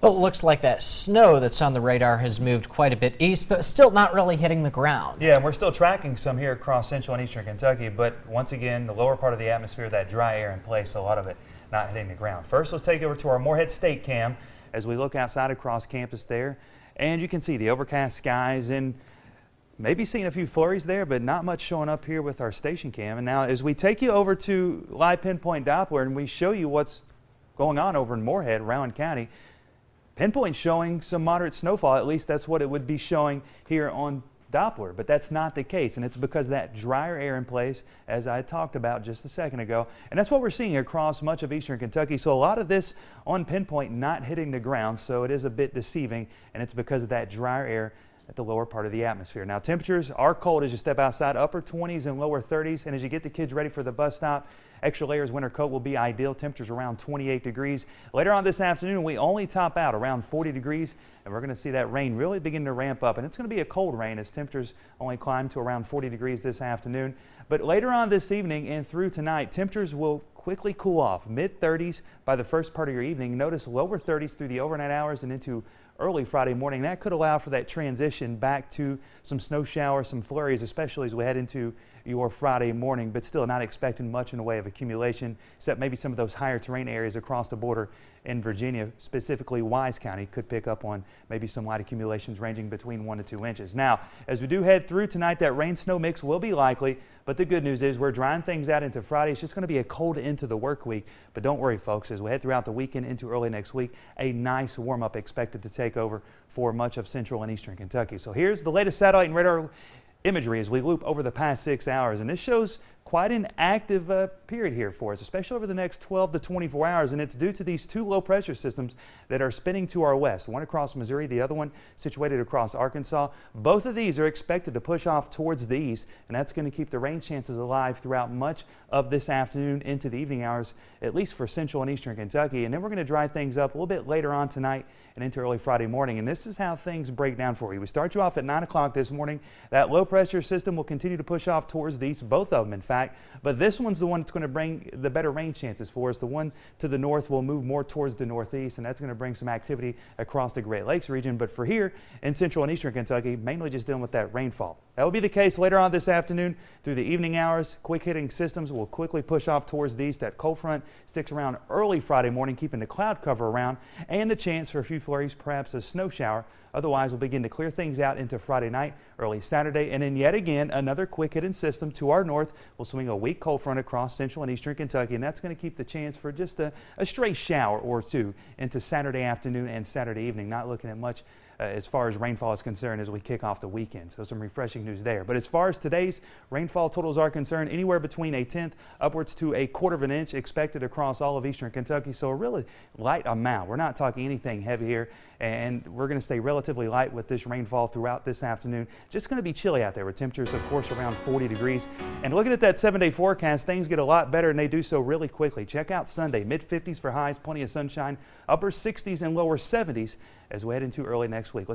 Well, it looks like that snow that's on the radar has moved quite a bit east, but still not really hitting the ground. Yeah, and we're still tracking some here across central and eastern Kentucky, but once again, the lower part of the atmosphere, that dry air in place, a lot of it not hitting the ground. First, let's take it over to our Morehead State cam as we look outside across campus there, and you can see the overcast skies and maybe seeing a few flurries there, but not much showing up here with our station cam. And now as we take you over to live pinpoint Doppler and we show you what's going on over in Morehead, Rowan County, pinpoint showing some moderate snowfall. At least that's what it would be showing here on Doppler, but that's not the case, and it's because of that drier air in place, as I talked about just a second ago, and that's what we're seeing across much of eastern Kentucky. So a lot of this on pinpoint not hitting the ground, so it is a bit deceiving, and it's because of that drier air at the lower part of the atmosphere. Now temperatures are cold as you step outside, upper 20s and lower 30s, and as you get the kids ready for the bus stop, extra layers winter coat will be ideal. Temperatures around 28 degrees. Later on this afternoon, we only top out around 40 degrees, and we're going to see that rain really begin to ramp up. And it's going to be a cold rain as temperatures only climb to around 40 degrees this afternoon. But later on this evening and through tonight, temperatures will quickly cool off. Mid-30s by the first part of your evening. Notice lower 30s through the overnight hours and into early Friday morning. That could allow for that transition back to some snow showers, some flurries, especially as we head into your Friday morning, but still not expecting much in the way of accumulation, except maybe some of those higher terrain areas across the border in Virginia, specifically Wise County, could pick up on maybe some light accumulations ranging between 1 to 2 inches. Now, as we do head through tonight, that rain-snow mix will be likely, but the good news is we're drying things out into Friday. It's just going to be a cold into the work week, but don't worry, folks, as we head throughout the weekend into early next week, a nice warm-up expected to take over for much of central and eastern Kentucky. So here's the latest satellite and radar imagery as we loop over the past 6 hours, and this shows quite an active period here for us, especially over the next 12 to 24 hours, and it's due to these two low pressure systems that are spinning to our west, one across Missouri, the other one situated across Arkansas. Both of these are expected to push off towards the east, and that's going to keep the rain chances alive throughout much of this afternoon into the evening hours, at least for central and eastern Kentucky. And then we're going to dry things up a little bit later on tonight and into early Friday morning, and this is how things break down for you. We start you off at 9 o'clock this morning. That low pressure system will continue to push off towards the east, both of them in fact, but this one's the one that's going to bring the better rain chances for us. The one to the north will move more towards the northeast, and that's going to bring some activity across the Great Lakes region. But for here in central and eastern Kentucky, mainly just dealing with that rainfall. That will be the case later on this afternoon through the evening hours. Quick hitting systems will quickly push off towards the east. That cold front sticks around early Friday morning, keeping the cloud cover around and the chance for a few flurries, perhaps a snow shower. Otherwise, we'll begin to clear things out into Friday night, early Saturday, and then yet again, another quick hitting system to our north will swing a weak cold front across central and eastern Kentucky, and that's going to keep the chance for just a stray shower or two into Saturday afternoon and Saturday evening. Not looking at much as far as rainfall is concerned as we kick off the weekend. So some refreshing news there. But as far as today's rainfall totals are concerned, anywhere between a tenth upwards to a quarter of an inch expected across all of eastern Kentucky. So a really light amount. We're not talking anything heavy here, and we're going to stay relatively light with this rainfall throughout this afternoon. Just going to be chilly out there with temperatures, of course, around 40 degrees. And looking at that 7-day forecast, things get a lot better, and they do so really quickly. Check out Sunday, mid-50s for highs, plenty of sunshine, upper 60s and lower 70s as we head into early next week.